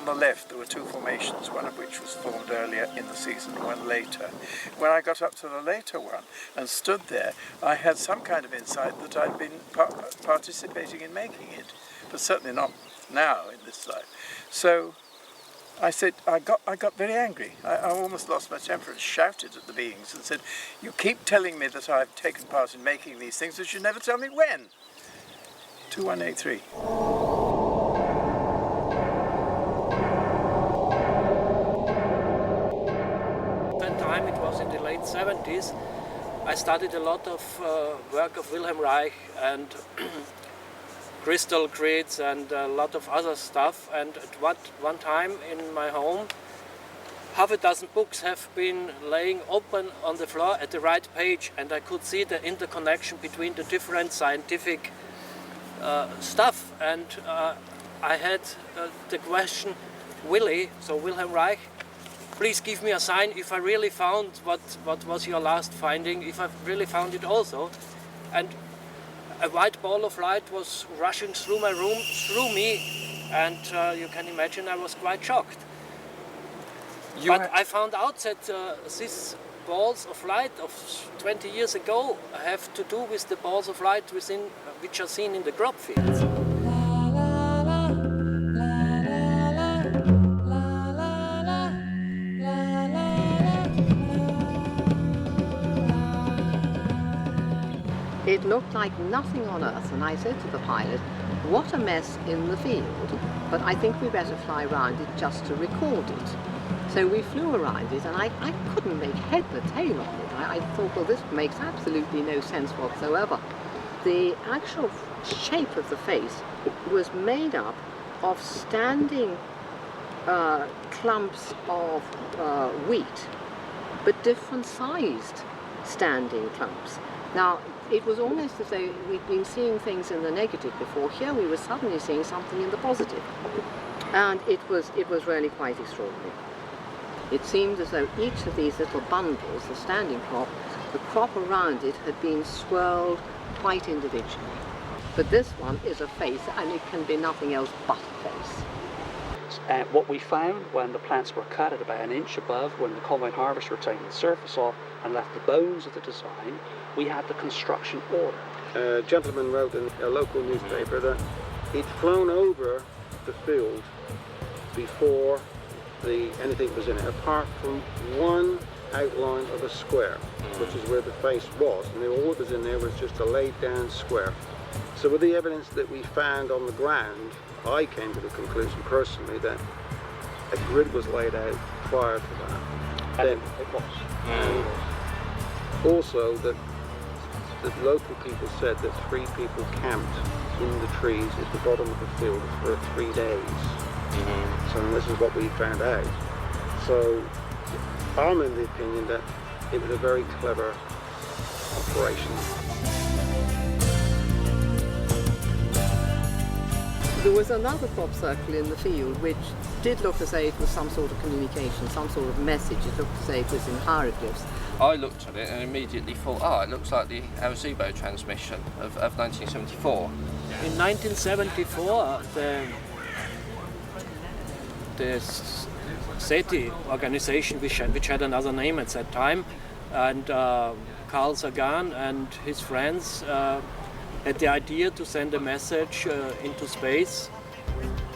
on the left there were two formations, one of which was formed earlier in the season, one later. When I got up to the later one and stood there, I had some kind of insight that I'd been participating in making it, but certainly not now in this life. So I said, I got very angry. I almost lost my temper and shouted at the beings and said, "You keep telling me that I've taken part in making these things, but you never tell me when." 2183. That time, it was in the late 70s, I studied a lot of work of Wilhelm Reich and crystal grids and a lot of other stuff, and at one time in my home, half a dozen books have been laying open on the floor at the right page, and I could see the interconnection between the different scientific stuff, and I had the question, Willy, so Wilhelm Reich, please give me a sign if I really found what was your last finding, if I really found it also. And a white ball of light was rushing through my room, through me, and you can imagine I was quite shocked. But I found out that these balls of light of 20 years ago have to do with the balls of light which are seen in the crop fields. It looked like nothing on earth, and I said to the pilot, "What a mess in the field, but I think we better fly around it just to record it." So we flew around it, and I couldn't make head or tail of it. I thought, well, this makes absolutely no sense whatsoever. The actual shape of the face was made up of standing clumps of wheat, but different sized standing clumps. Now, it was almost as though we'd been seeing things in the negative before. Here we were suddenly seeing something in the positive. And it was really quite extraordinary. It seemed as though each of these little bundles, the standing crop, the crop around it had been swirled quite individually. But this one is a face, and it can be nothing else but a face. What we found when the plants were cut at about an inch above, when the combine harvester were taking the surface off and left the bones of the design, we had the construction order. A gentleman wrote in a local newspaper that he'd flown over the field before anything was in it, apart from one outline of a square, which is where the face was, and all that was in there was just a laid down square. So with the evidence that we found on the ground, I came to the conclusion personally that a grid was laid out prior to that. And it was. And also that the local people said that 3 people camped in the trees at the bottom of the field for 3 days. So this is what we found out. So I'm in the opinion that it was a very clever operation. There was another crop circle in the field which did look as though it was some sort of communication, some sort of message. It looked as though it was in hieroglyphs. I looked at it and immediately thought, it looks like the Arecibo transmission of 1974. In 1974, the SETI organization, which had another name at that time, and Carl Sagan and his friends had the idea to send a message into space.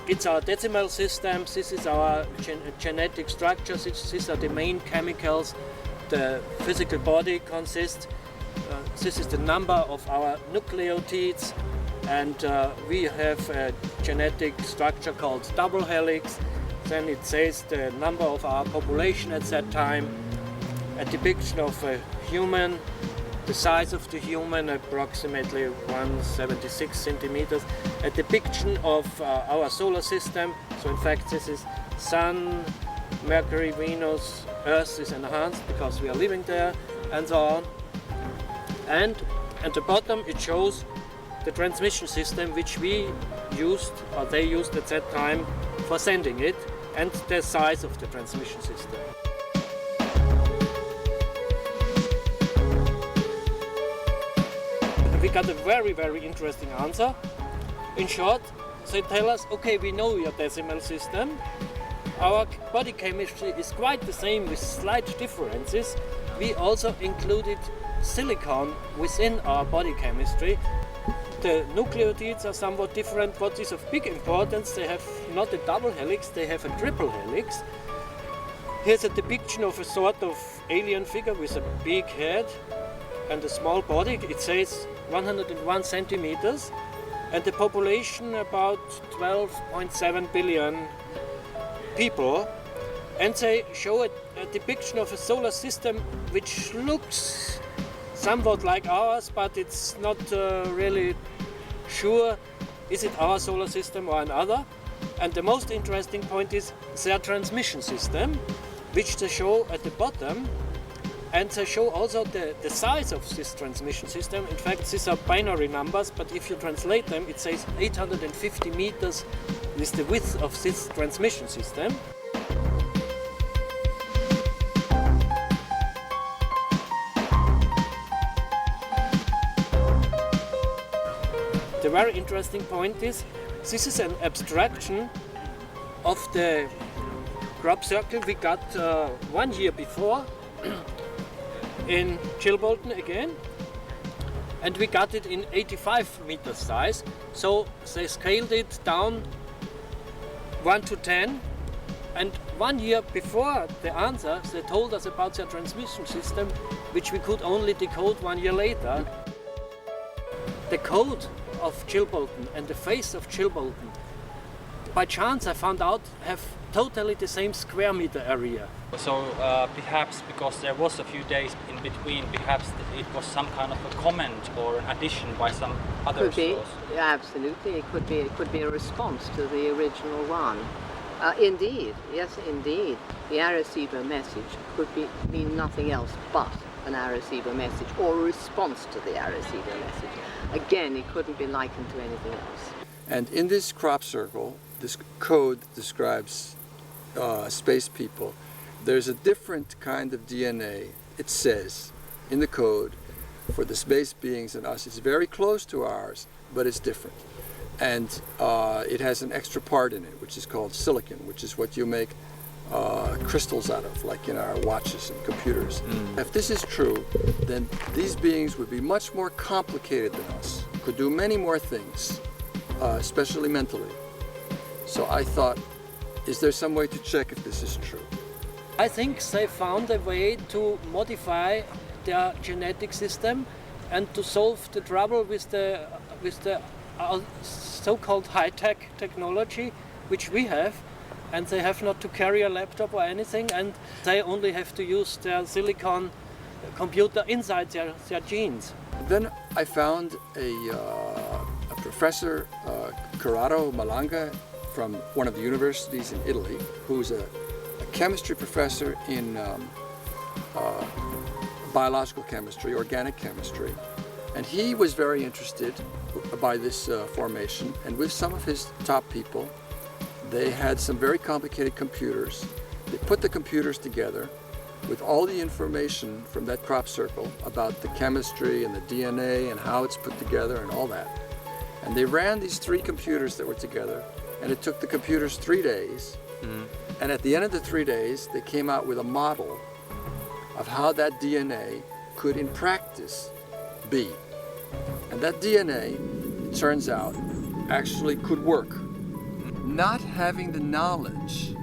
It's our decimal systems, this is our genetic structures, these are the main chemicals the physical body consists. This is the number of our nucleotides, and we have a genetic structure called double helix. Then it says the number of our population at that time, a depiction of a human, the size of the human, approximately 176 centimeters, a depiction of our solar system. So in fact this is Sun, Mercury, Venus, Earth is enhanced because we are living there, and so on. And at the bottom it shows the transmission system which we used, or they used at that time, for sending it, and the size of the transmission system. We got a very, very interesting answer. In short, they tell us, okay, we know your decimal system, our body chemistry is quite the same with slight differences, we also included silicon within our body chemistry. The nucleotides are somewhat different. What is of big importance, they have not a double helix, they have a triple helix. Here's a depiction of a sort of alien figure with a big head and a small body. It says 101 centimeters, and the population about 12.7 billion people. And they show a depiction of a solar system which looks somewhat like ours, but it's not really sure is it our solar system or another. And the most interesting point is their transmission system, which they show at the bottom, and they show also the size of this transmission system. In fact, these are binary numbers, but if you translate them, it says 850 meters is the width of this transmission system. The very interesting point is, this is an abstraction of the crop circle we got 1 year before in Chilbolton again, and we got it in 85 meter size. So they scaled it down 1 to 10, and 1 year before the answer they told us about their transmission system, which we could only decode 1 year later. The code of Chilbolton and the face of Chilbolton, by chance I found out, have totally the same square meter area. So perhaps because there was a few days in between, perhaps it was some kind of a comment or an addition by some other source. Yeah, absolutely. It could be a response to the original one. Indeed, yes, indeed. The Arecibo message could mean nothing else but an Arecibo message or a response to the Arecibo message. Again, it couldn't be likened to anything else. And in this crop circle, this code describes space people. There's a different kind of DNA, it says, in the code for the space beings and us. It's very close to ours, but it's different. And it has an extra part in it, which is called silicon, which is what you make crystals out of, like in our watches and computers. If this is true, then these beings would be much more complicated than us, could do many more things, especially mentally. So I thought, is there some way to check if this is true? I think they found a way to modify their genetic system and to solve the trouble with the so-called high-tech technology which we have, and they have not to carry a laptop or anything, and they only have to use their silicon computer inside their genes. Then I found a professor, Corrado Malanga, from one of the universities in Italy, who's a chemistry professor in biological chemistry, organic chemistry. And he was very interested by this formation, and with some of his top people, they had some very complicated computers. They put the computers together with all the information from that crop circle about the chemistry and the DNA and how it's put together and all that. And they ran these 3 computers that were together, and it took the computers 3 days. And at the end of the 3 days, they came out with a model of how that DNA could, in practice, be. And that DNA, it turns out, actually could work. Not having the knowledge,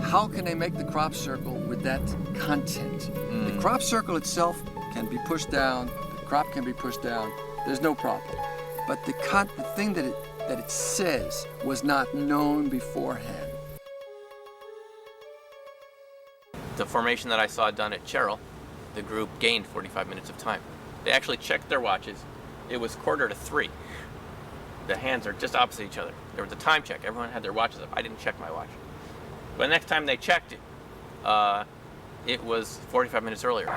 how can they make the crop circle with that content? The crop circle itself can be pushed down, the crop can be pushed down, there's no problem. But the thing that it says was not known beforehand. The formation that I saw done at CeReal, the group gained 45 minutes of time. They actually checked their watches. It was 2:45. The hands are just opposite each other. There was a time check. Everyone had their watches up. I didn't check my watch. But the next time they checked it, it was 45 minutes earlier.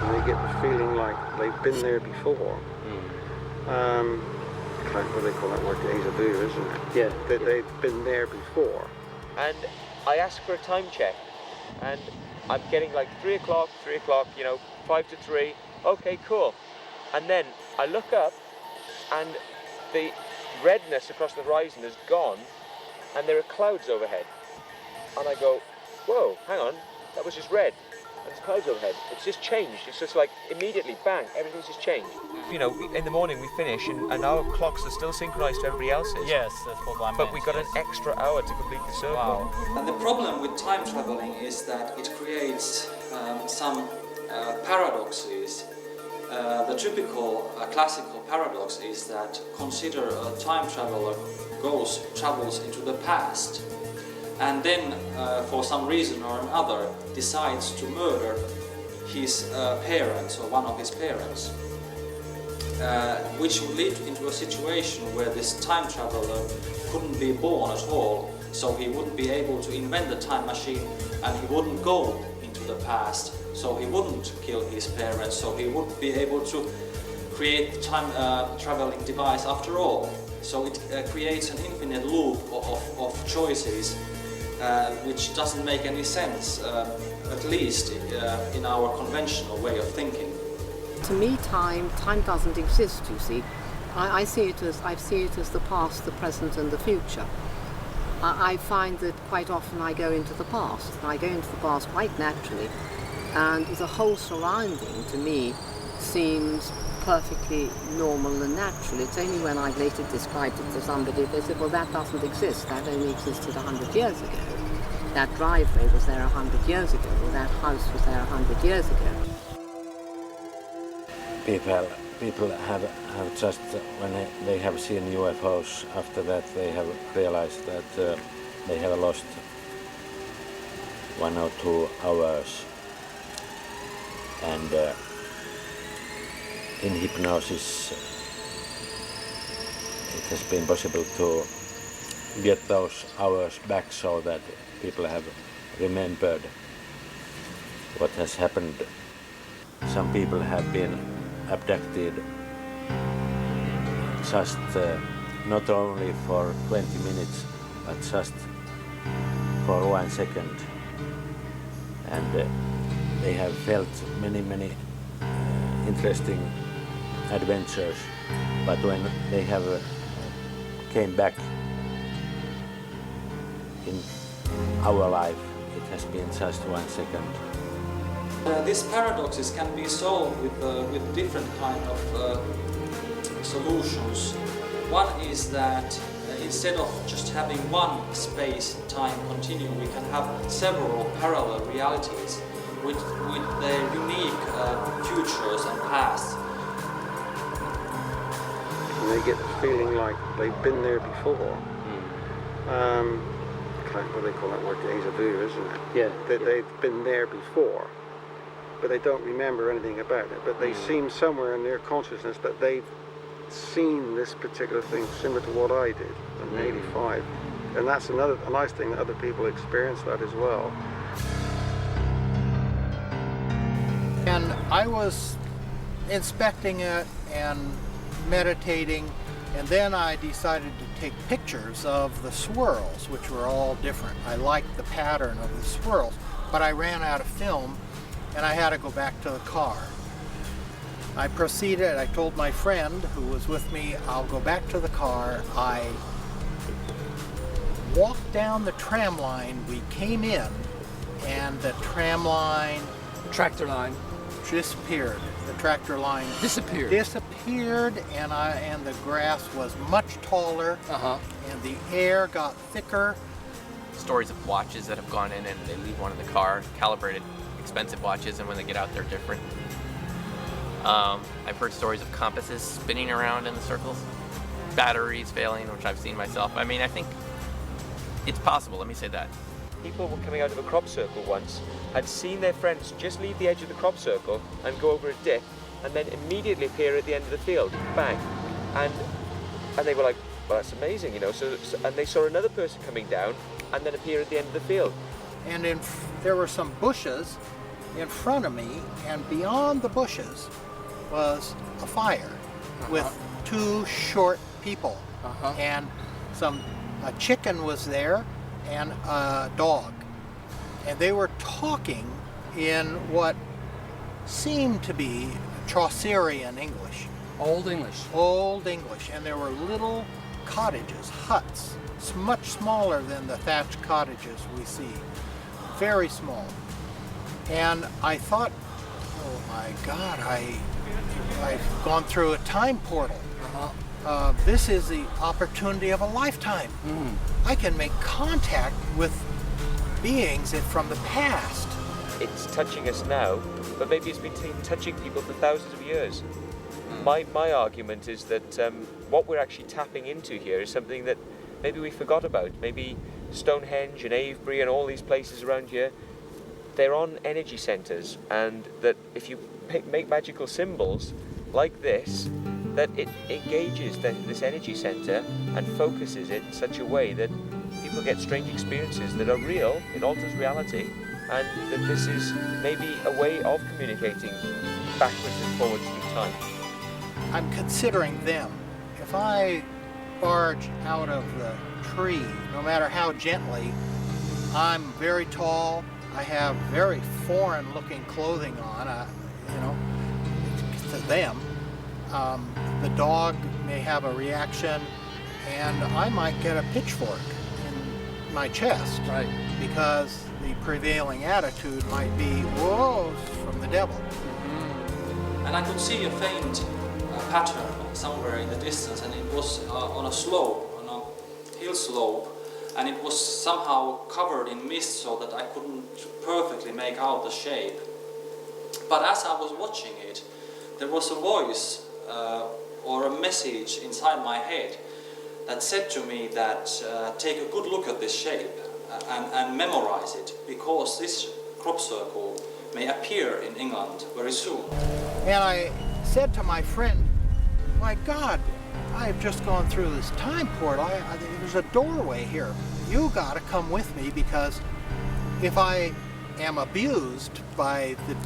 And they get the feeling like they've been there before. What do they call that word? Deja vu, isn't it? Yeah. That they've been there before. And I asked for a time check, and I'm getting like 3 o'clock, 5 to 3, okay, cool. And then I look up, and the redness across the horizon is gone, and there are clouds overhead. And I go, whoa, hang on, that was just red. And there's clouds overhead. It's just changed. It's just like immediately, bang, everything's just changed. You know, in the morning we finish and our clocks are still synchronized to everybody else's. Yes, that's what I meant. But we got an extra hour to complete the circle. Wow. And the problem with time traveling is that it creates some paradoxes. The typical classical paradox is that consider a time traveler travels into the past and then for some reason or another decides to murder his parents or one of his parents, which would lead into a situation where this time traveler couldn't be born at all, so he wouldn't be able to invent the time machine and he wouldn't go into the past, so he wouldn't kill his parents, so he wouldn't be able to create the time traveling device after all. So it creates an infinite loop of choices which doesn't make any sense, at least in our conventional way of thinking. To me, time doesn't exist, you see. I see it as the past, the present and the future. I find that quite often I go into the past. I go into the past quite naturally, and the whole surrounding to me seems perfectly normal and natural. It's only when I've later described it to somebody, they said, well, that doesn't exist. That only existed 100 years ago. That driveway was there 100 years ago, or that house was there 100 years ago. People have just, when they have seen UFOs, after that they have realized that they have lost 1 or 2 hours. And in hypnosis it has been possible to get those hours back so that people have remembered what has happened. Some people have been abducted just not only for 20 minutes but just for 1 second, and they have felt many interesting adventures, but when they have came back in our life, it has been just 1 second. These paradoxes can be solved with different kind of solutions. One is that instead of just having one space-time continuum, we can have several parallel realities with their unique futures and pasts. And they get the feeling like they've been there before. What do they call that word? Deja vu, isn't it? Yeah. They've been there before, but they don't remember anything about it. But they seem somewhere in their consciousness that they've seen this particular thing similar to what I did in '85. And that's a nice thing that other people experience that as well. And I was inspecting it and meditating, and then I decided to take pictures of the swirls, which were all different. I liked the pattern of the swirls, but I ran out of film and I had to go back to the car. I proceeded, I told my friend who was with me, I'll go back to the car. I walked down the tram line, we came in, and the tram line... Tractor line. Disappeared. The tractor line disappeared, and the grass was much taller, and the air got thicker. Stories of watches that have gone in and they leave one in the car, calibrated, expensive watches, and when they get out they're different. I've heard stories of compasses spinning around in the circles, batteries failing, which I've seen myself. I mean, I think it's possible, let me say that. People were coming out of a crop circle once, had seen their friends just leave the edge of the crop circle and go over a dip, and then immediately appear at the end of the field, bang. And they were like, well, that's amazing, you know. And they saw another person coming down and then appear at the end of the field. And there were some bushes in front of me, and beyond the bushes was a fire with 2 short people, and a chicken was there and a dog, and they were talking in what seemed to be Chaucerian English, Old English. Old English, and there were little cottages, huts, much smaller than the thatched cottages we see, very small. And I thought, oh my God, I've gone through a time portal. This is the opportunity of a lifetime. I can make contact with beings from the past. It's touching us now, but maybe it's been touching people for thousands of years. My argument is that what we're actually tapping into here is something that maybe we forgot about. Maybe Stonehenge and Avebury and all these places around here, they're on energy centers, and that if you make magical symbols like this, that it engages this energy center and focuses it in such a way that people get strange experiences that are real, it alters reality, and that this is maybe a way of communicating backwards and forwards through time. I'm considering them. If I barge out of the tree, no matter how gently, I'm very tall, I have very foreign-looking clothing on, you know, to them. The dog may have a reaction, and I might get a pitchfork in my chest, right? Because the prevailing attitude might be, whoa, from the devil. And I could see a faint pattern somewhere in the distance, and it was on a slope, on a hill slope, and it was somehow covered in mist so that I couldn't perfectly make out the shape. But as I was watching it, there was a voice or a message inside my head that said to me that take a good look at this shape and memorize it, because this crop circle may appear in England very soon. And I said to my friend, my God, I've just gone through this time portal. There's a doorway here. You got to come with me, because if I am abused by the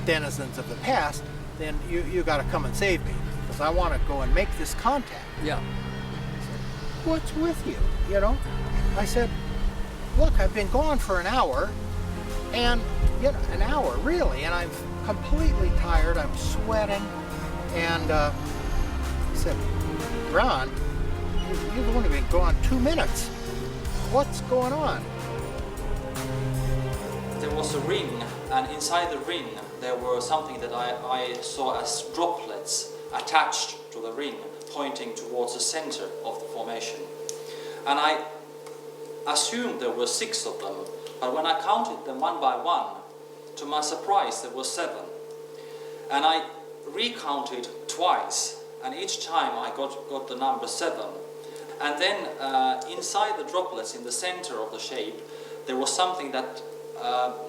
denizens of the past, then you got to come and save me, because I want to go and make this contact. Yeah. He said, what's with you? You know? I said, look, I've been gone for an hour, and you know, an hour really, and I'm completely tired. I'm sweating, and he said, Ron, you've only been gone 2 minutes. What's going on? There was a ring, and inside the ring there were something that I saw as droplets attached to the ring, pointing towards the center of the formation. And I assumed there were 6 of them, but when I counted them one by one, to my surprise there were 7. And I recounted twice, and each time I got the number 7. And then inside the droplets in the center of the shape, there was something that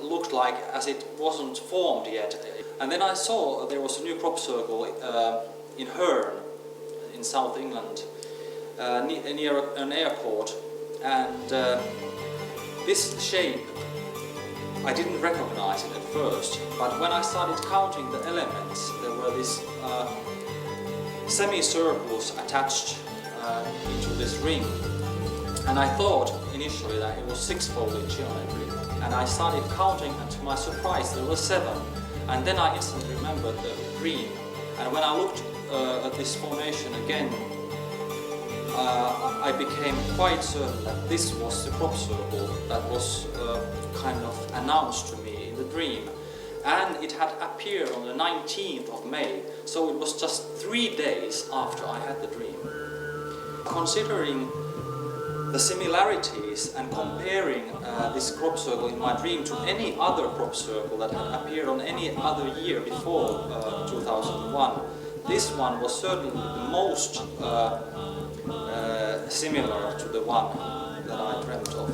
looked like as it wasn't formed yet. And then I saw there was a new crop circle in Herne, in South England, near an airport. And this shape, I didn't recognize it at first, but when I started counting the elements, there were these semicircles attached into this ring. And I thought initially that it was 6-fold in geometry. And I started counting, and to my surprise there were 7. And then I instantly remembered the green. And when I looked at this formation again, I became quite certain that this was the crop circle that was kind of announced to me in the dream. And it had appeared on the 19th of May, so it was just 3 days after I had the dream. Considering the similarities and comparing this crop circle in my dream to any other crop circle that had appeared on any other year before 2001, this one was certainly the most similar to the one that I dreamt of.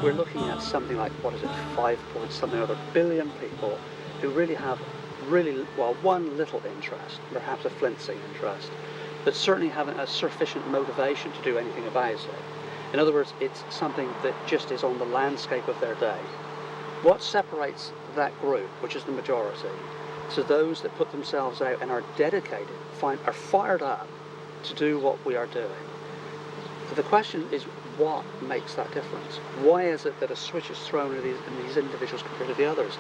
We're looking at something like, what is it, 5 point something or other billion people who really have one little interest, perhaps a flintsing interest, but certainly haven't a sufficient motivation to do anything about it. In other words, it's something that just is on the landscape of their day. What separates that group, which is the majority, to those that put themselves out and are dedicated, are fired up to do what we are doing? The question is, what makes that difference? Why is it that a switch is thrown in these individuals compared to the others?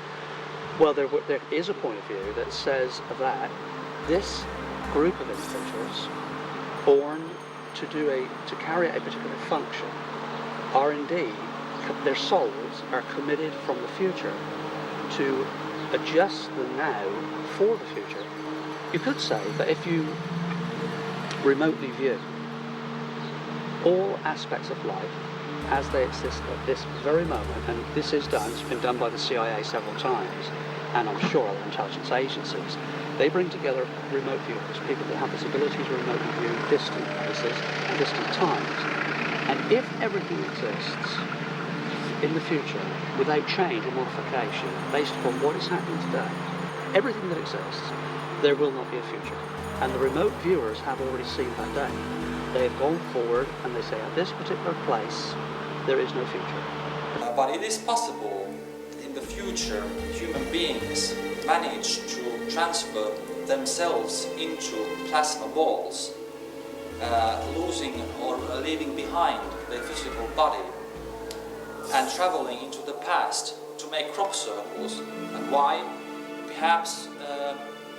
Well, there is a point of view that says that this group of individuals, born to carry out a particular function, are indeed, their souls are committed from the future to adjust the now for the future. You could say that if you remotely view all aspects of life as they exist at this very moment, and this is done, it's been done by the CIA several times, and I'm sure other intelligence agencies, they bring together remote viewers, people that have this ability to remotely view distant places and distant times. And if everything exists in the future without change or modification based upon what is happening today, everything that exists, there will not be a future. And the remote viewers have already seen that day. They have gone forward and they say, at this particular place, there is no future. But it is possible in the future human beings manage to transfer themselves into plasma balls, losing or leaving behind their physical body and traveling into the past to make crop circles. And why? Perhaps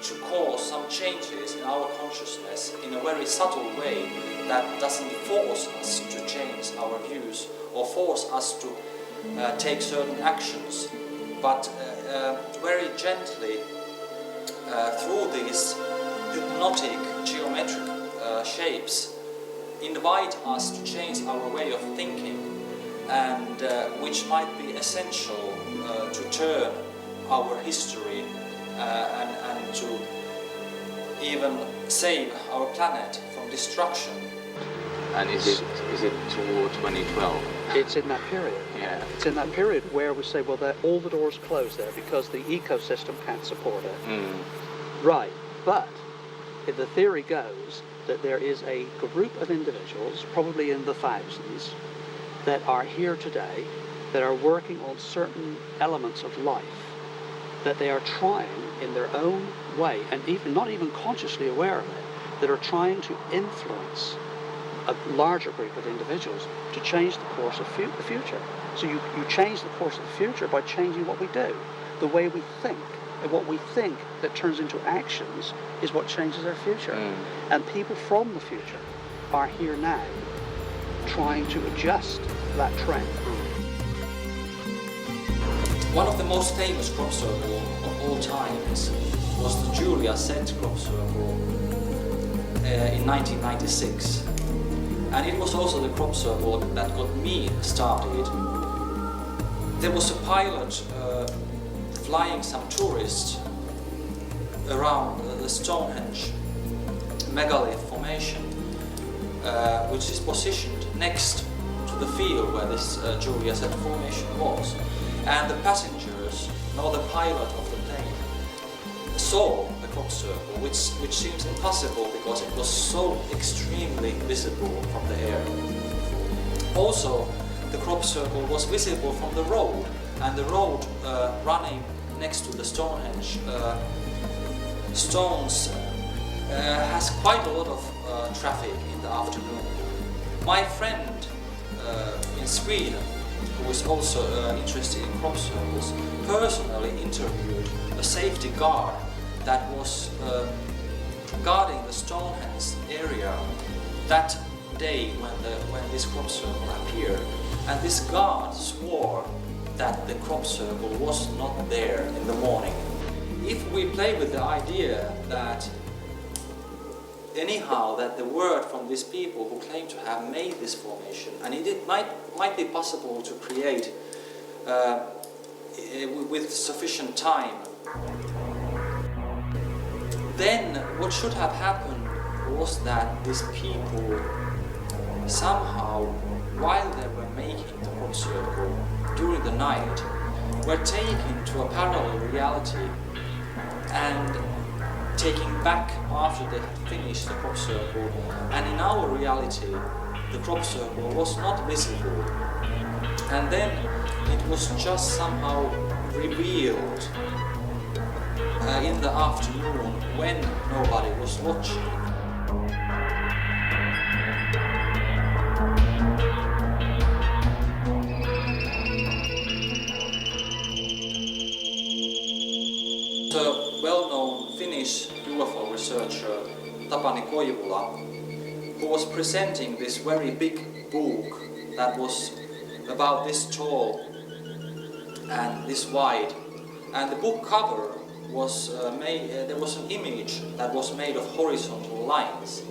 to cause some changes in our consciousness in a very subtle way that doesn't force us to change our views or force us to take certain actions, but very gently through these hypnotic geometric shapes invite us to change our way of thinking, and which might be essential to turn our history and to even save our planet from destruction. And is it toward 2012? It's in that period. Yeah. It's in that period where we say, well, all the doors closed there because the ecosystem can't support it. Mm. Right. But the theory goes that there is a group of individuals, probably in the thousands, that are here today, that are working on certain elements of life, that they are trying in their own way, and even not even consciously aware of it, that are trying to influence a larger group of individuals to change the course of the future. So you change the course of the future by changing what we do, the way we think. And what we think that turns into actions is what changes our future. Mm. And people from the future are here now trying to adjust that trend. One of the most famous crop circles of all times was the Julia Set crop circle in 1996. And it was also the crop circle that got me started. There was a pilot flying some tourists around the Stonehenge megalith formation, which is positioned next to the field where this Julia Set formation was. And the passengers, nor the pilot of the plane, saw the crop circle, which seems impossible because it was so extremely visible from the air. Also, the crop circle was visible from the road, and the road running next to the Stonehenge stones has quite a lot of traffic in the afternoon. My friend in Sweden, who was also interested in crop circles, personally interviewed a safety guard that was guarding the Stonehenge area that day when this crop circle appeared. And this guard swore that the crop circle was not there in the morning. If we play with the idea that anyhow that the word from these people who claim to have made this formation, and it might be possible to create with sufficient time, then what should have happened was that these people somehow, while they were making the crop circle during the night, were taken to a parallel reality and taken back after they had finished the crop circle, and in our reality the crop circle was not visible. And then it was just somehow revealed in the afternoon when nobody was watching. The well-known Finnish UFO researcher Tapani Koivula, who was presenting this very big book that was about this tall and this wide, and the book cover was there was an image that was made of horizontal lines,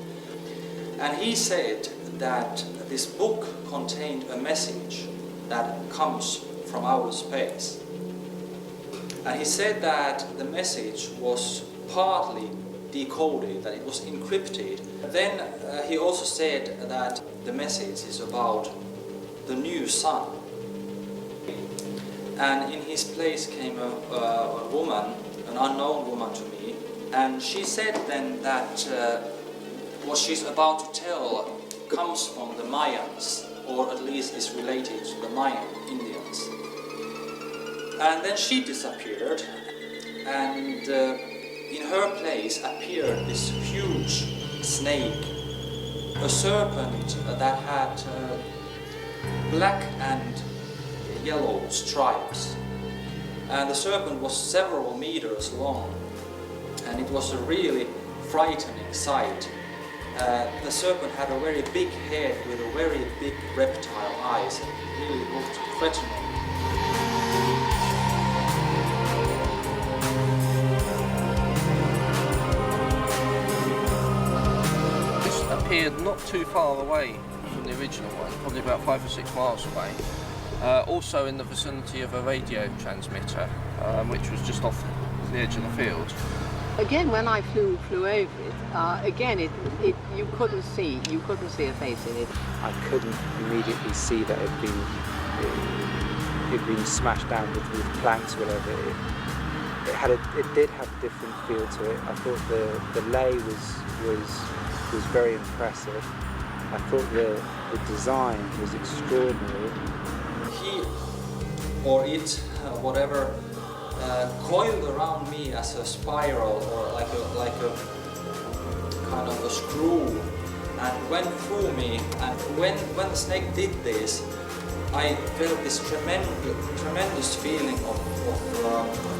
and he said that this book contained a message that comes from outer space. And he said that the message was partly decoded, that it was encrypted. Then he also said that the message is about the new sun. And in his place came a woman, an unknown woman to me, and she said then that what she's about to tell comes from the Mayans, or at least is related to the Mayan Indians. And then she disappeared, and in her place appeared this huge snake, a serpent that had black and yellow stripes. And the serpent was several meters long, and it was a really frightening sight. The serpent had a very big head with a very big reptile eyes, and it really looked threatening. Appeared not too far away from the original one, probably about 5 or 6 miles away. Also in the vicinity of a radio transmitter, which was just off the edge of the field. Again, when I flew over it, again you couldn't see a face in it. I couldn't immediately see that it'd been smashed down with planks or whatever. It did have a different feel to it. I thought the lay was very impressive. I thought the design was extraordinary. He or it, whatever, coiled around me as a spiral or like a kind of a screw, and went through me. And when the snake did this, I felt this tremendous feeling of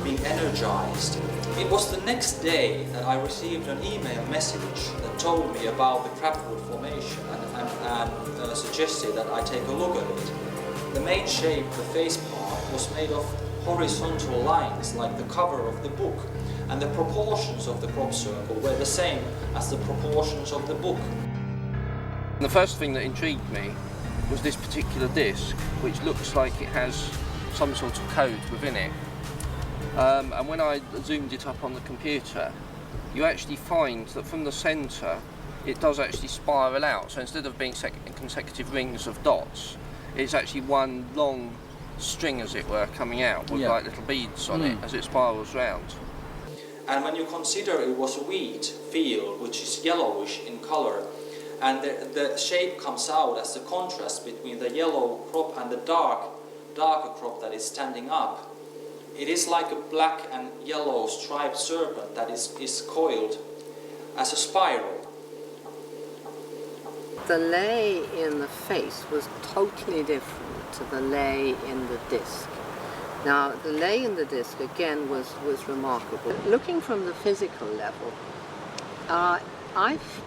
being energized. It was the next day that I received an email message that told me about the Crabwood Formation and suggested that I take a look at it. The main shape, the face part, was made of horizontal lines like the cover of the book, and the proportions of the crop circle were the same as the proportions of the book. The first thing that intrigued me was this particular disc, which looks like it has some sort of code within it. And when I zoomed it up on the computer, you actually find that from the centre it does actually spiral out. So instead of being consecutive rings of dots, it's actually one long string, as it were, coming out with like little beads on it as it spirals round. And when you consider it was a wheat field, which is yellowish in colour, and the shape comes out as the contrast between the yellow crop and the darker crop that is standing up. It is like a black and yellow striped serpent that is coiled as a spiral. The lay in the face was totally different to the lay in the disc. Now, the lay in the disc, again, was remarkable. Looking from the physical level, I've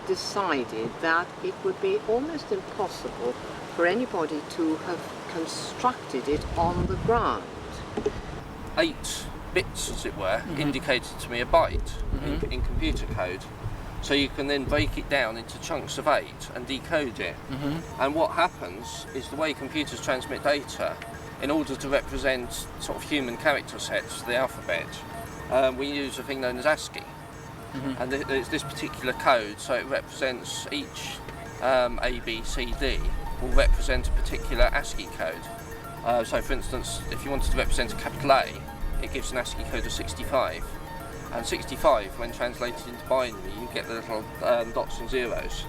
decided that it would be almost impossible for anybody to have constructed it on the ground. 8 bits, as it were, indicated to me a byte in computer code. So you can then break it down into chunks of 8 and decode it. And what happens is the way computers transmit data, in order to represent sort of human character sets, the alphabet, we use a thing known as ASCII. And it's this particular code, so it represents each A, B, C, D will represent a particular ASCII code. So for instance, if you wanted to represent a capital A, it gives an ASCII code of 65. And 65, when translated into binary, you get the little dots and zeros.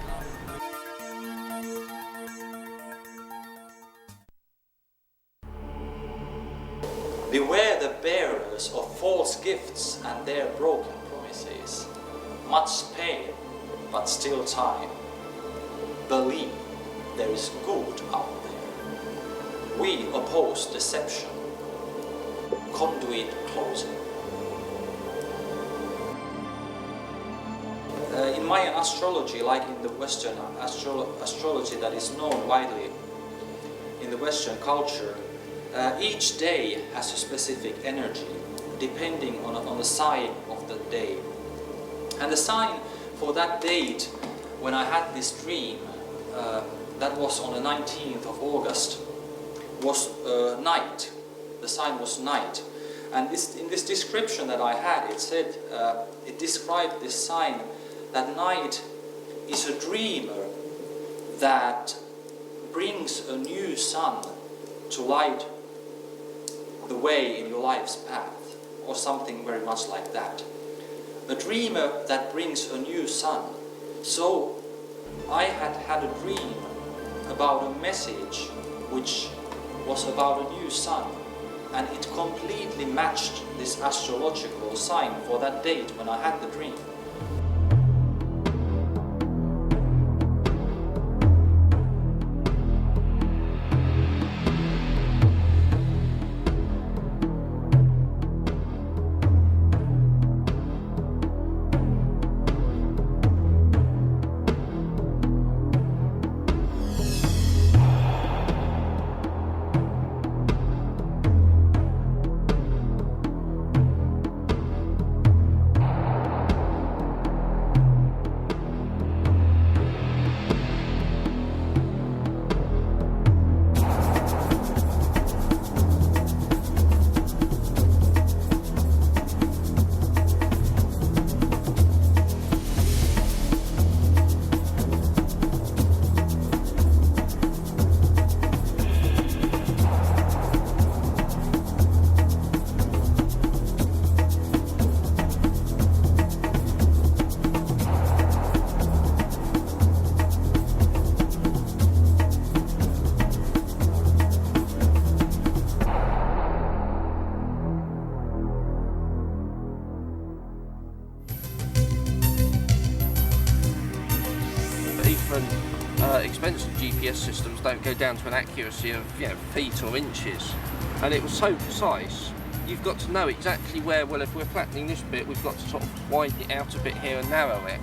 Beware the bearers of false gifts and their broken promises. Much pain, but still time. Believe there is good out there. We oppose deception. Conduit closing. In Mayan astrology, like in the Western astrology that is known widely in the Western culture, each day has a specific energy depending on the sign of the day. And the sign for that date when I had this dream, that was on the 19th of August, was night. The sign was night. And in this description that I had, it said, it described this sign that night is a dreamer that brings a new sun to light the way in your life's path, or something very much like that. A dreamer that brings a new sun. So I had a dream about a message which was about a new sun, and it completely matched this astrological sign for that date when I had the dream. Expensive GPS systems don't go down to an accuracy of feet or inches, and it was so precise. You've got to know exactly where, well, if we're flattening this bit, we've got to sort of widen it out a bit here and narrow it,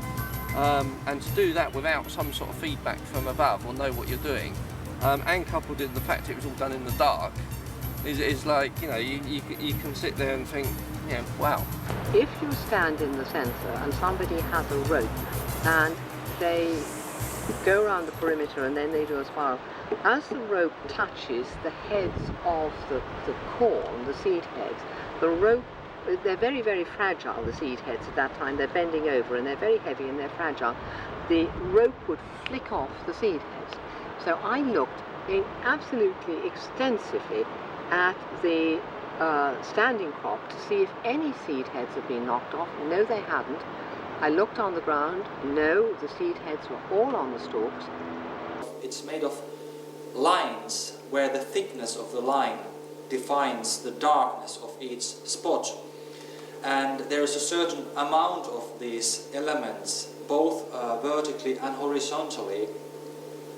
and to do that without some sort of feedback from above or know what you're doing, and coupled with the fact it was all done in the dark, is like, you can sit there and think, wow. If you stand in the centre and somebody has a rope and they go around the perimeter and then they do a spiral, as the rope touches the heads of the corn, the seed heads, the rope, they're very, very fragile, the seed heads at that time. They're bending over and they're very heavy and they're fragile. The rope would flick off the seed heads. So I looked absolutely extensively at the standing crop to see if any seed heads had been knocked off. No, they hadn't. I looked on the ground. No, the seed heads were all on the stalks. It's made of lines where the thickness of the line defines the darkness of each spot. And there is a certain amount of these elements, both vertically and horizontally.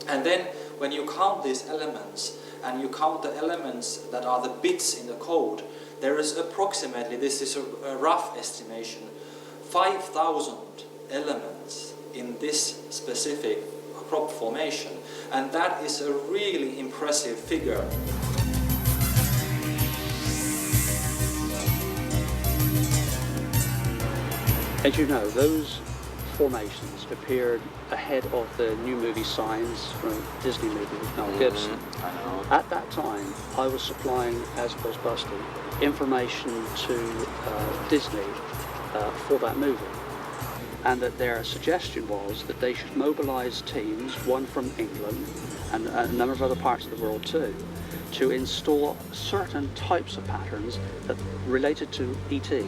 And then when you count these elements, and you count the elements that are the bits in the code, there is approximately, this is a rough estimation, 5,000 elements in this specific crop formation, and that is a really impressive figure. As you know, those formations appeared ahead of the new movie Signs from a Disney movie with Mel Gibson. I know. At that time, I was supplying, as Ghostbusters, information to Disney for that movie, and that their suggestion was that they should mobilise teams, one from England and a number of other parts of the world too, to install certain types of patterns that related to ET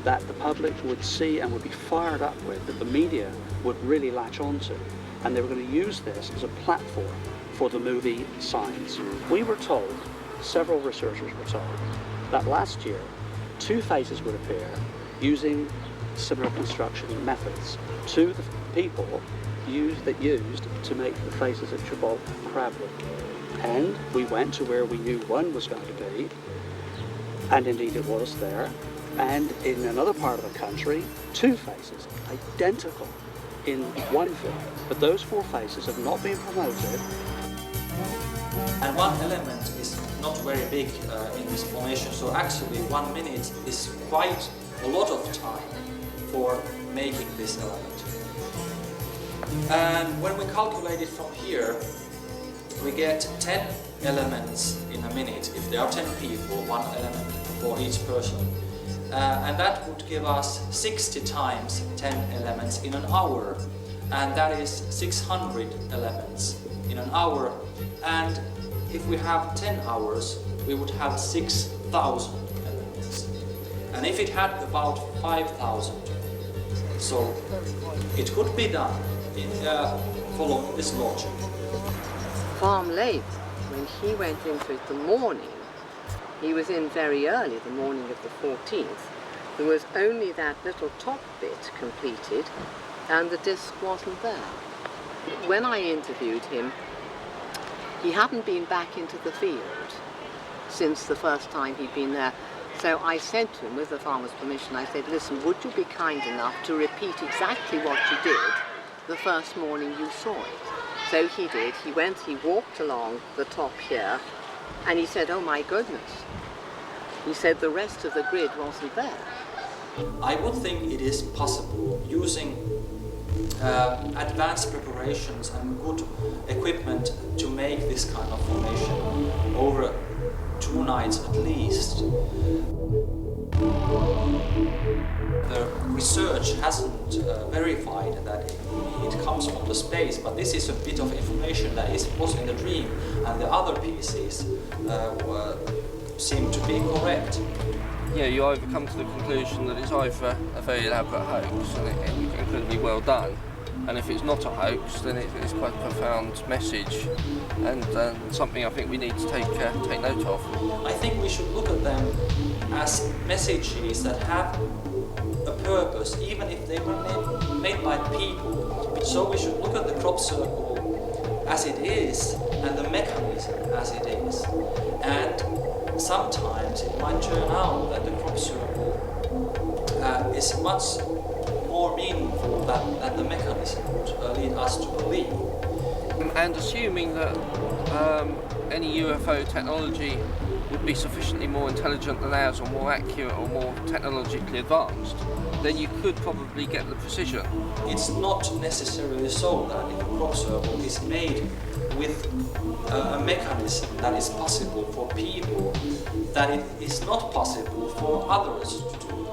that the public would see and would be fired up with, that the media would really latch onto, and they were going to use this as a platform for the movie Signs. We were told, several researchers were told, that last year 2 faces would appear using similar construction methods to the people used to make the faces at Chibok Crabwood. And we went to where we knew one was going to be, and indeed it was there. And in another part of the country, 2 faces, identical in one film. But those 4 faces have not been promoted. And one element is not very big in this formation, so actually 1 minute is quite a lot of time for making this element. And when we calculate it from here, we get 10 elements in a minute. If there are 10 people, 1 element for each person. And that would give us 60 times 10 elements in an hour. And that is 600 elements in an hour. And if we have 10 hours, we would have 6,000 elements. And if it had about 5,000, so it could be done in following this logic. Farm late, when he went into it the morning, he was in very early, the morning of the 14th. There was only that little top bit completed, and the disc wasn't there. When I interviewed him, he hadn't been back into the field since the first time he'd been there. So I said to him, with the farmer's permission, I said, listen, would you be kind enough to repeat exactly what you did the first morning you saw it? So he did. He walked along the top here, and he said, oh my goodness. He said the rest of the grid wasn't there. I would think it is possible, using advanced preparations and good equipment, to make this kind of formation over 2 nights at least. The research hasn't verified that it comes from the space, but this is a bit of information that was in the dream, and the other pieces seem to be correct. Yeah, you either come to the conclusion that it's either a very elaborate hoax and it's incredibly well done, and if it's not a hoax, then it's quite a profound message and something I think we need to take note of. I think we should look at them as messages that have a purpose, even if they were made by people. So we should look at the crop circle as it is and the mechanism as it is. And sometimes it might turn out that the crop circle is much more meaningful than the mechanism would lead us to believe. And assuming that any UFO technology would be sufficiently more intelligent than ours, or more accurate, or more technologically advanced, then you could probably get the precision. It's not necessarily so that if a crop circle is made with a mechanism that is possible for people, that it is not possible for others to do.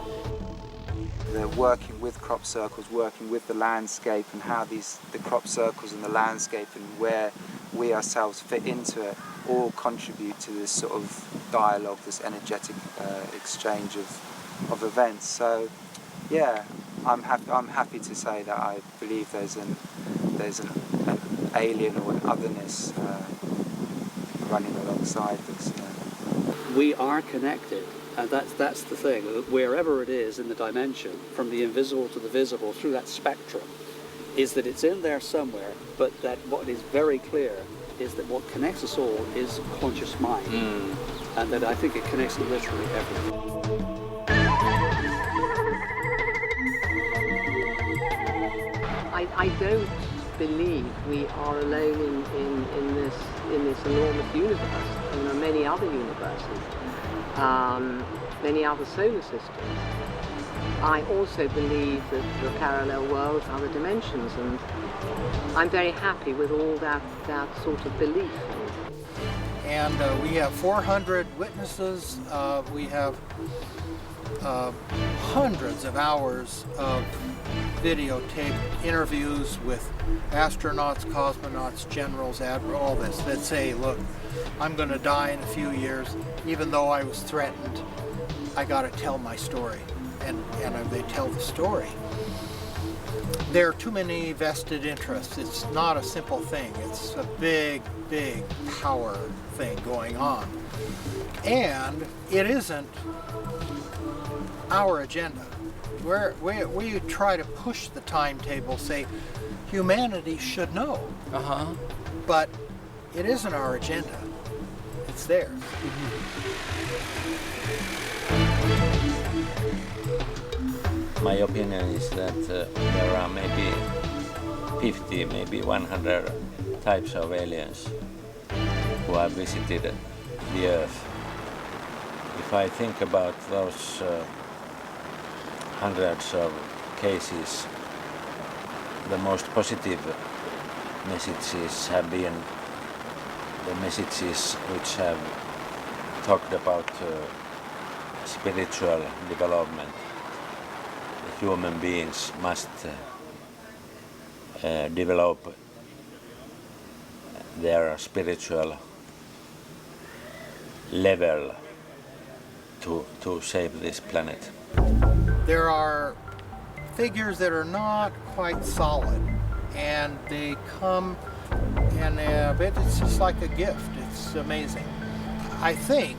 They're working with crop circles, working with the landscape, and how the crop circles and the landscape and where we ourselves fit into it all contribute to this sort of dialogue, this energetic exchange of events. So yeah, I'm happy to say that I believe there's an alien or an otherness running alongside this. We are connected, and that's the thing. Wherever it is in the dimension, from the invisible to the visible, through that spectrum, is that it's in there somewhere, but that what is very clear is that what connects us all is conscious mind, and that I think it connects literally everything. I don't believe we are alone in this enormous universe. There are many other universes, many other solar systems. I also believe that there are parallel worlds, other dimensions, and I'm very happy with all that sort of belief. And we have 400 witnesses. We have hundreds of hours of videotaped interviews with astronauts, cosmonauts, generals, admirals, all this, that say, look, I'm going to die in a few years. Even though I was threatened, I got to tell my story. And they tell the story. There are too many vested interests. It's not a simple thing. It's a big, big power thing going on. And it isn't our agenda. We try to push the timetable, say humanity should know. But it isn't our agenda. It's theirs. My opinion is that there are maybe 50, maybe 100 types of aliens who have visited the Earth. If I think about those hundreds of cases, the most positive messages have been the messages which have talked about spiritual development. Human beings must develop their spiritual level to save this planet. There are figures that are not quite solid, and they come and it's just like a gift. It's amazing. I think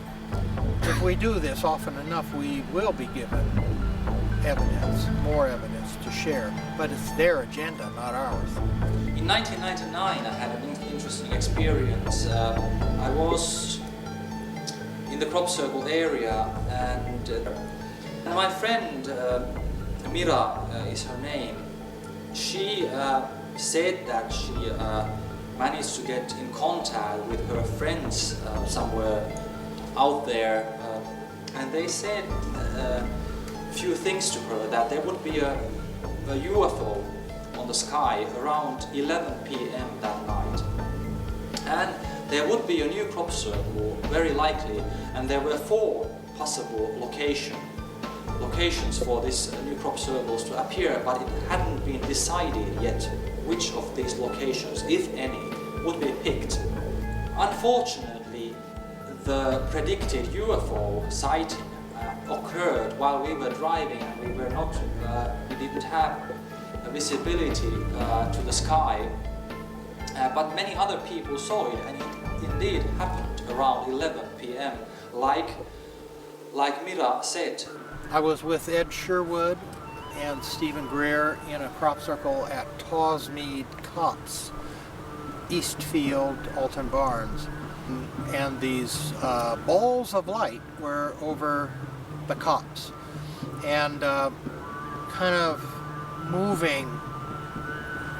if we do this often enough, we will be given evidence, more evidence to share, but it's their agenda, not ours. In 1999, I had an interesting experience. I was in the crop circle area, and my friend Mira is her name. She said that she managed to get in contact with her friends somewhere out there, and they said few things to her, that there would be a UFO on the sky around 11 p.m. that night, and there would be a new crop circle, very likely, and there were 4 possible locations for these new crop circles to appear, but it hadn't been decided yet which of these locations, if any, would be picked. Unfortunately, the predicted UFO sighting occurred while we were driving, and we didn't have a visibility to the sky, but many other people saw it, and it indeed happened around 11 p.m. like Mira said. I was with Ed Sherwood and Stephen Greer in a crop circle at Tawsmead Copse, Eastfield, Alton Barnes, and these balls of light were over the copse and kind of moving,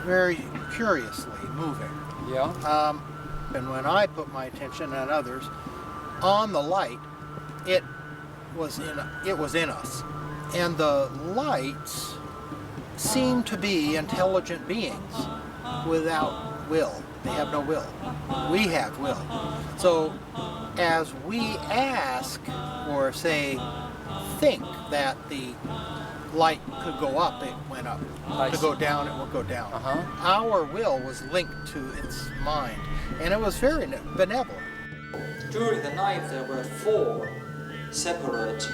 very curiously moving. Yeah. And when I put my attention, and others, on the light, it was in us, and the lights seem to be intelligent beings without will. They have no will. We have will. So as we ask, or say, think that the light could go up, it went up. To go down, it would go down. Our will was linked to its mind, and it was very benevolent. During the night there were 4 separate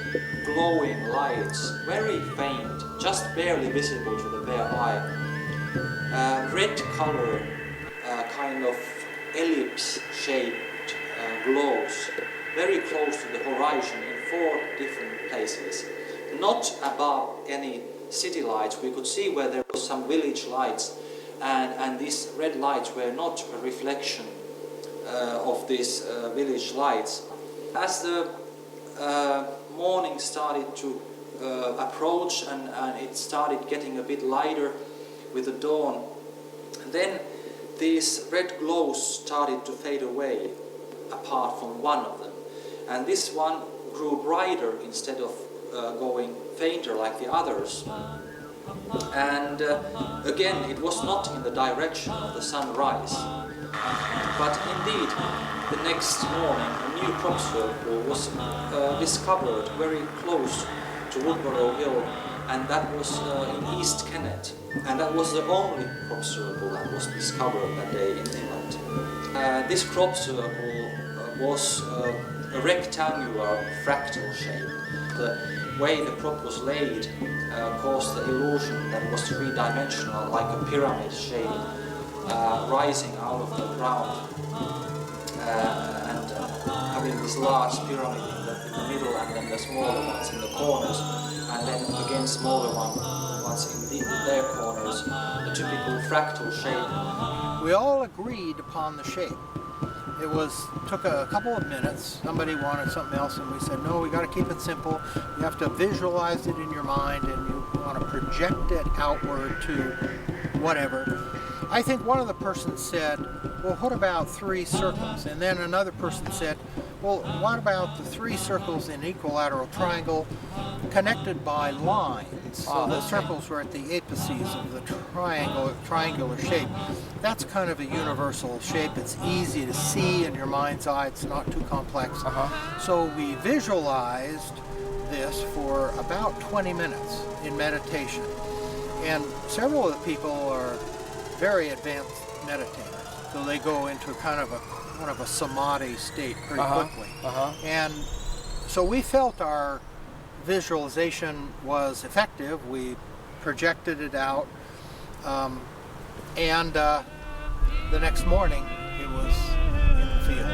glowing lights, very faint, just barely visible to the bare eye. Red color, kind of ellipse-shaped glows, very close to the horizon in 4 different places. Not above any city lights. We could see where there was some village lights, and these red lights were not a reflection of these village lights. As the morning started to approach, and it started getting a bit lighter with the dawn, then these red glows started to fade away, apart from one of them, and this one grew brighter instead of going fainter like the others. And again, it was not in the direction of the sunrise, but indeed the next morning a new crop circle was discovered very close to Woodborough Hill, and that was in East Kennet, and that was the only crop circle that was discovered that day in England. This crop circle was a rectangular fractal shape. The way the crop was laid caused the illusion that it was 3-dimensional, like a pyramid shape rising out of the ground. And having this large pyramid in the middle and then the smaller ones in the corners, and then again smaller ones in their corners, the typical fractal shape. We all agreed upon the shape. It took a couple of minutes. Somebody wanted something else, and we said, no, we got to keep it simple. You have to visualize it in your mind, and you want to project it outward to whatever. I think one of the persons said, well, what about 3 circles? And then another person said, well, what about the 3 circles in equilateral triangle connected by lines? So the circles were at the apices of the triangular shape. That's kind of a universal shape. It's easy to see in your mind's eye. It's not too complex. So we visualized this for about 20 minutes in meditation. And several of the people are very advanced meditators. So they go into kind of a samadhi state pretty quickly. And so we felt our visualization was effective. We projected it out, and the next morning it was in the field.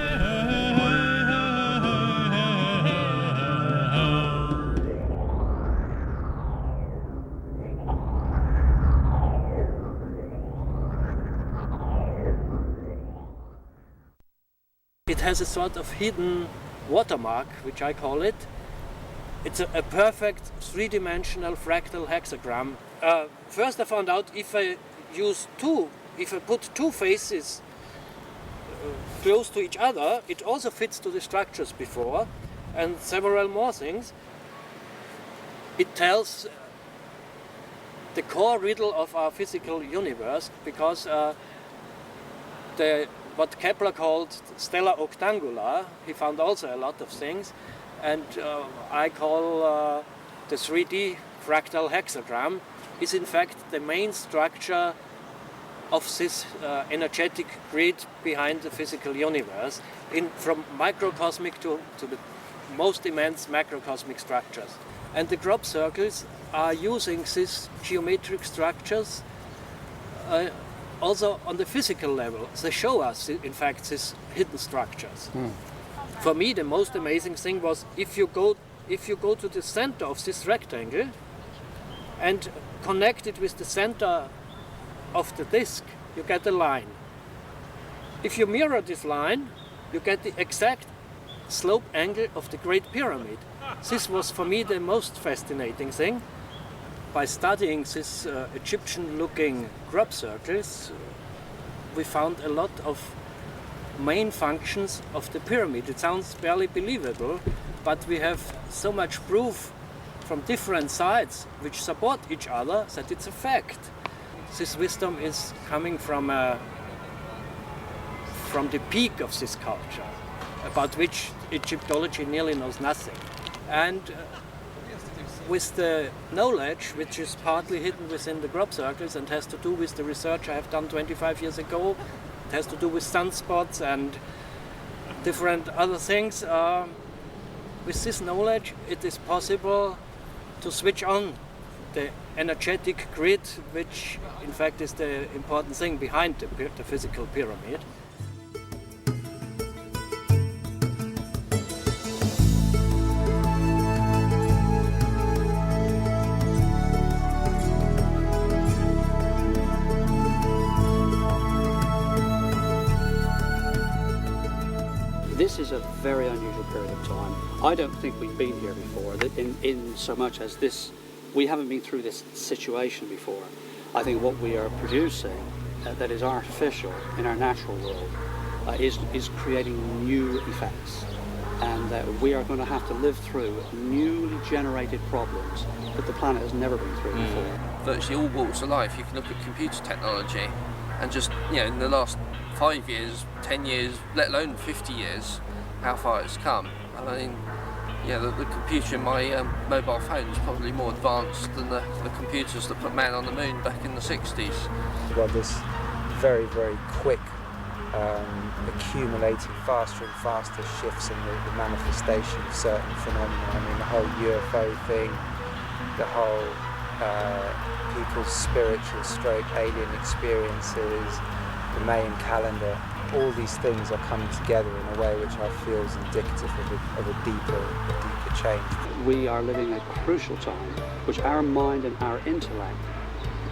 It has a sort of hidden watermark, which I call it. It's a perfect three-dimensional fractal hexagram. First I found out if I put 2 faces close to each other, it also fits to the structures before, and several more things. It tells the core riddle of our physical universe, because what Kepler called stellar octangula, he found also a lot of things, and I call the 3D fractal hexagram is in fact the main structure of this energetic grid behind the physical universe, from microcosmic to the most immense macrocosmic structures. And the crop circles are using these geometric structures also on the physical level. They show us, in fact, these hidden structures. For me, the most amazing thing was if you go to the center of this rectangle and connect it with the center of the disk, you get a line. If you mirror this line, you get the exact slope angle of the Great Pyramid. This was for me the most fascinating thing. By studying these Egyptian-looking crop circles, we found a lot of main functions of the pyramid. It sounds barely believable, but we have so much proof from different sides which support each other that it's a fact. This wisdom is coming from the peak of this culture, about which Egyptology nearly knows nothing. And with the knowledge, which is partly hidden within the crop circles and has to do with the research I have done 25 years ago, it has to do with sunspots and different other things. With this knowledge, it is possible to switch on the energetic grid, which in fact is the important thing behind the physical pyramid. This is a very unusual period of time. I don't think we've been here before, in so much as this, we haven't been through this situation before. I think what we are producing that is artificial in our natural world is creating new effects. And we are going to have to live through newly generated problems that the planet has never been through before. Virtually all walks of life, you can look at computer technology and just, in the last 5 years, 10 years, let alone 50 years, how far it's come. I mean, the computer in my mobile phone is probably more advanced than the computers that put man on the moon back in the 60s. Well, this very, very quick, accumulating faster and faster shifts in the manifestation of certain phenomena. I mean, the whole UFO thing, the whole people's spiritual stroke alien experiences, the Mayan calendar all these things are coming together in a way which I feel is indicative of a deeper change. We are living a crucial time, which our mind and our intellect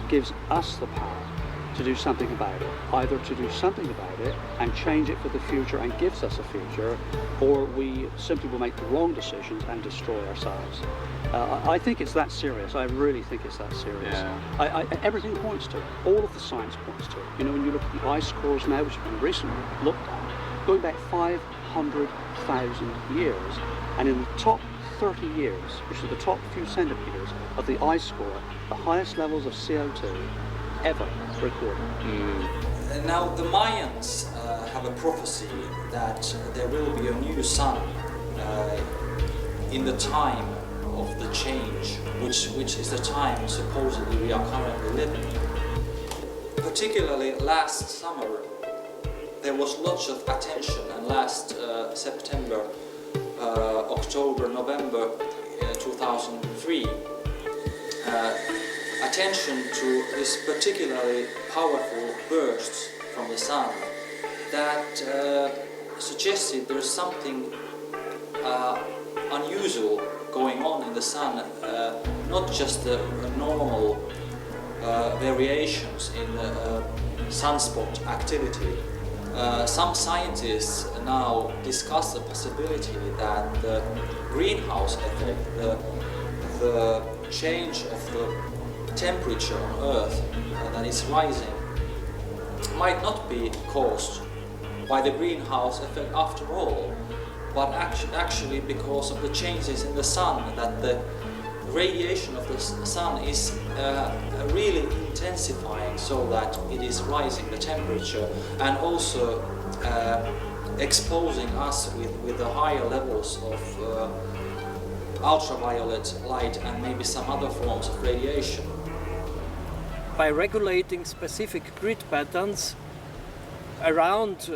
gives us the power to do something about it. Either to do something about it and change it for the future and gives us a future, or we simply will make the wrong decisions and destroy ourselves. I think it's that serious. I really think it's that serious. Yeah. Everything points to it. All of the science points to it. You know, when you look at the ice cores now, which have been recently looked at, going back 500,000 years, and in the top 30 years, which are the top few centimeters of the ice core, the highest levels of CO2 ever recorded. Now the Mayans have a prophecy that there will be a new sun in the time of the change, which is the time supposedly we are currently living. Particularly last summer, there was lots of attention, and last September, October, November 2003, attention to this particularly powerful bursts from the sun that suggested there's something unusual going on in the sun, not just the normal variations in the sunspot activity. Some scientists now discuss the possibility that the greenhouse effect, the change of the temperature on Earth that is rising, might not be caused by the greenhouse effect after all, but actually because of the changes in the sun, that the radiation of the sun is really intensifying so that it is rising the temperature and also exposing us with the higher levels of ultraviolet light and maybe some other forms of radiation. By regulating specific grid patterns around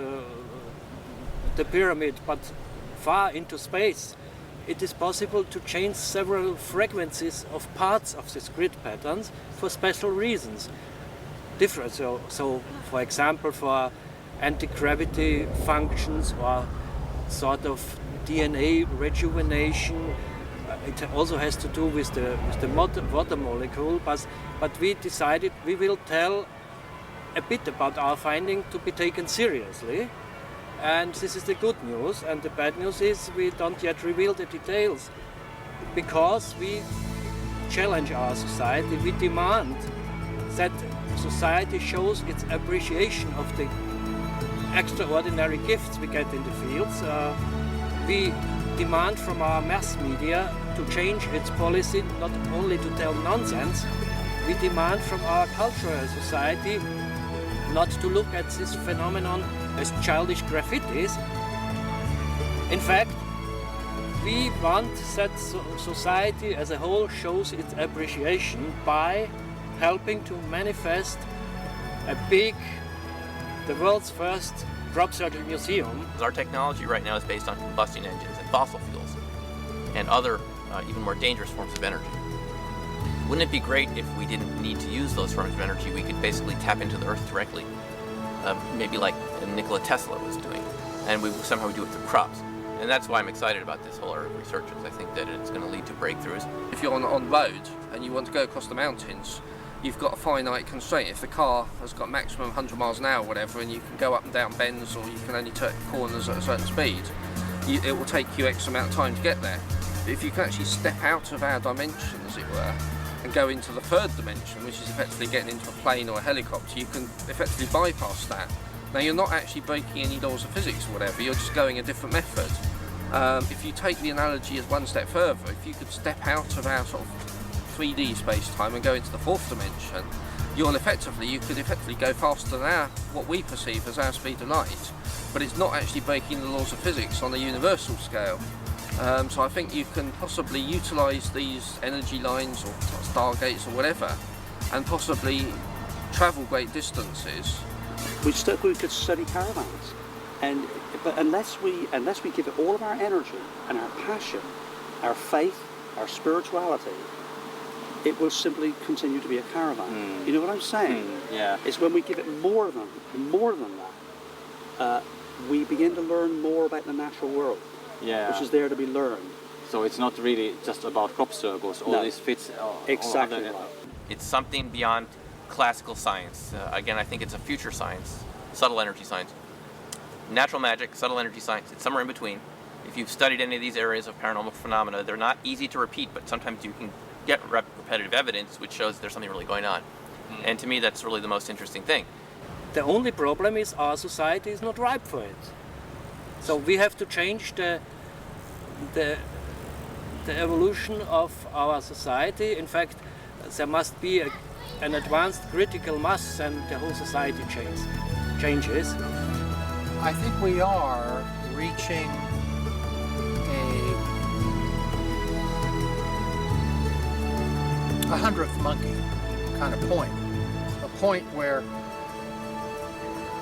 the pyramid but far into space, it is possible to change several frequencies of parts of this grid patterns for special reasons. Different, so for example, for anti-gravity functions or sort of DNA rejuvenation. It also has to do with the water molecule, but we decided we will tell a bit about our finding to be taken seriously. And this is the good news, and the bad news is we don't yet reveal the details because we challenge our society. We demand that society shows its appreciation of the extraordinary gifts we get in the fields. We demand from our mass media to change its policy, not only to tell nonsense. We demand from our cultural society not to look at this phenomenon as childish graffitis. In fact, we want that society as a whole shows its appreciation by helping to manifest the world's first drop circle museum. Our technology right now is based on combustion engines and fossil fuels and other even more dangerous forms of energy. Wouldn't it be great if we didn't need to use those forms of energy? We could basically tap into the Earth directly, maybe like Nikola Tesla was doing, and we somehow do it through crops. And that's why I'm excited about this whole area of research, because I think that it's going to lead to breakthroughs. If you're on road and you want to go across the mountains, you've got a finite constraint. If the car has got maximum 100 miles an hour or whatever, and you can go up and down bends, or you can only turn corners at a certain speed, it will take you X amount of time to get there. But if you can actually step out of our dimension, as it were, and go into the third dimension, which is effectively getting into a plane or a helicopter, you can effectively bypass that. Now, you're not actually breaking any laws of physics or whatever, you're just going a different method. If you take the analogy as one step further, if you could step out of our sort of 3D space-time and go into the fourth dimension, you could effectively go faster than what we perceive as our speed of light, but it's not actually breaking the laws of physics on a universal scale. So I think you can possibly utilise these energy lines or stargates or whatever, and possibly travel great distances. We could study caravans, but unless we give it all of our energy and our passion, our faith, our spirituality, it will simply continue to be a caravan. You know what I'm saying? Yeah. It's when we give it more than that, we begin to learn more about the natural world, which is there to be learned. So it's not really just about crop circles. All this fits. Exactly right. It's something beyond classical science. Again, I think it's a future science, subtle energy science. Natural magic, subtle energy science, it's somewhere in between. If you've studied any of these areas of paranormal phenomena, they're not easy to repeat, but sometimes you can get repetitive evidence which shows there's something really going on. And to me, that's really the most interesting thing. The only problem is our society is not ripe for it. So we have to change the evolution of our society. In fact, there must be an advanced critical mass and the whole society changes. I think we are reaching a 100th monkey kind of point. A point where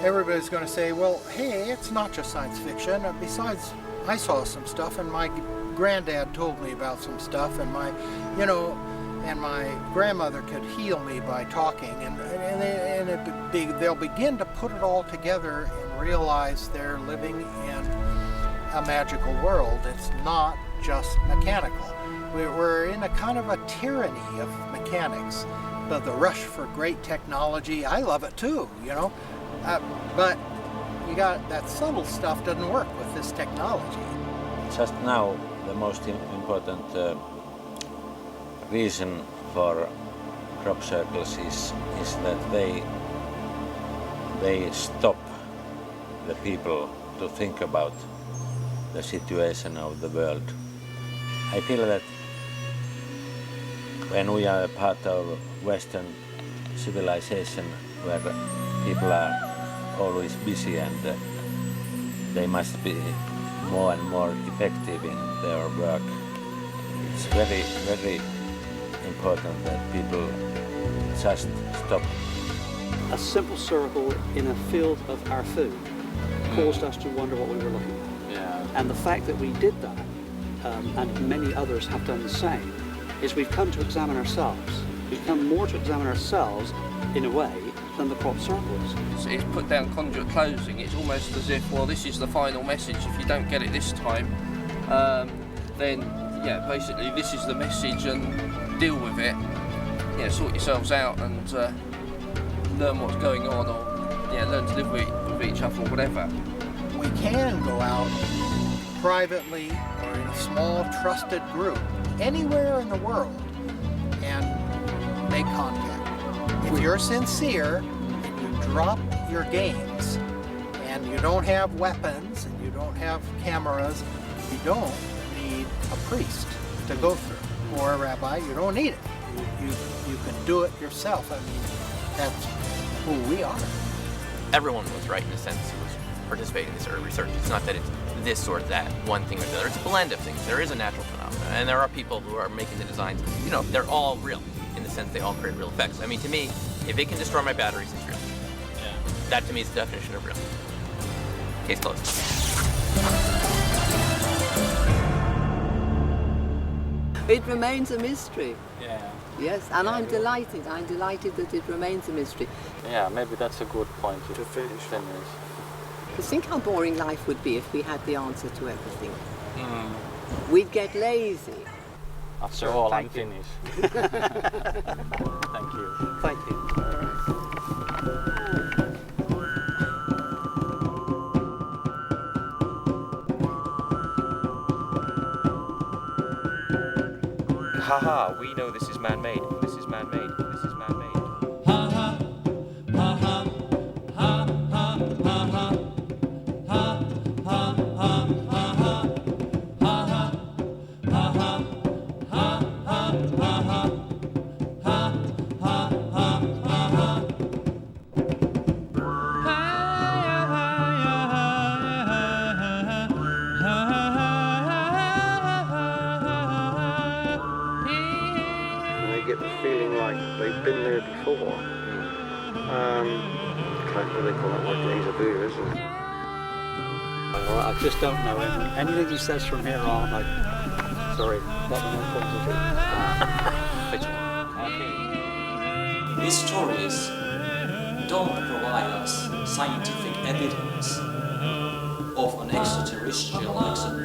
everybody's going to say, well, hey, it's not just science fiction. Besides, I saw some stuff and my granddad told me about some stuff and my grandmother could heal me by talking, and they'll begin to put it all together and realize they're living in a magical world. It's not just mechanical. We're in a kind of a tyranny of mechanics, but the rush for great technology, I love it too, but you got that subtle stuff doesn't work with this technology. Just now, the most important reason for crop circles is that they stop the people to think about the situation of the world. I feel that when we are a part of Western civilization where people are always busy and they must be more and more effective in their work, it's very, very important that people just stop. A simple circle in a field of our food caused us to wonder what we were looking at. Yeah. And the fact that we did that, and many others have done the same, is we've come to examine ourselves. We've come more to examine ourselves, in a way, than the crop circles. It's put down conduit closing. It's almost as if, well, this is the final message. If you don't get it this time, then yeah, basically this is the message and deal with it. Yeah, sort yourselves out and learn what's going on, or yeah, learn to live with each other or whatever. We can go out privately or in a small trusted group anywhere in the world and make contact. If you're sincere and you drop your games and you don't have weapons and you don't have cameras, you don't need a priest to go through or a rabbi. You don't need it. You can do it yourself. I mean, that's who we are. Everyone was right in a sense who was participating in this early research. It's not that it's this or that, one thing or the other. It's a blend of things. There is a natural phenomenon, and there are people who are making the designs. They're all real in the sense they all create real effects. I mean, to me, if it can destroy my batteries, it's real. Yeah. That to me is the definition of real. Case closed. It remains a mystery. Yeah. Yes, and I'm delighted. I'm delighted that it remains a mystery. Yeah, maybe that's a good point to finish. Because think how boring life would be if we had the answer to everything. We'd get lazy. After all, Thank I'm you. finished. Thank you. Thank you. Haha, we know this is man-made. This is man-made. This is man-made. Get the feeling like they've been there before. What do they call that word? Deja vu, isn't it? Well, I just don't know anything he says from here on. Sorry, let me know. These stories don't provide us scientific evidence extraterrestrial accent.